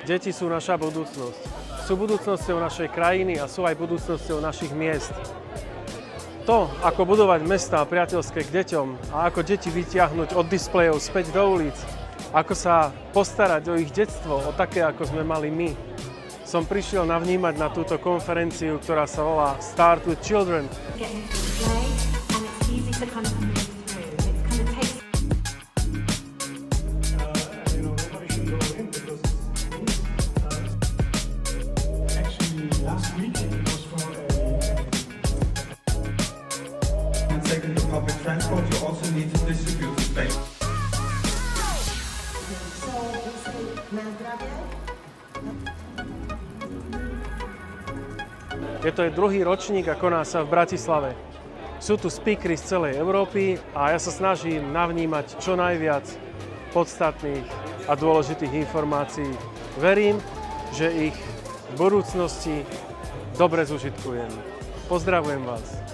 Deti sú naša budúcnosť. Sú budúcnosťou našej krajiny a sú aj budúcnosťou našich miest. To, ako budovať mestá priateľské k deťom a ako deti vytiahnuť od displejov späť do ulic, ako sa postarať o ich detstvo, o také, ako sme mali my, som prišiel navnímať na túto konferenciu, ktorá sa volá Start with Children. Public transport, you also need to distribute the space. Je to druhý ročník a koná sa v Bratislave. Sú tu speakery z celej Európy a ja sa snažím navnímať čo najviac podstatných a dôležitých informácií. Verím, že ich v budúcnosti dobre zužitkujem. Pozdravujem vás.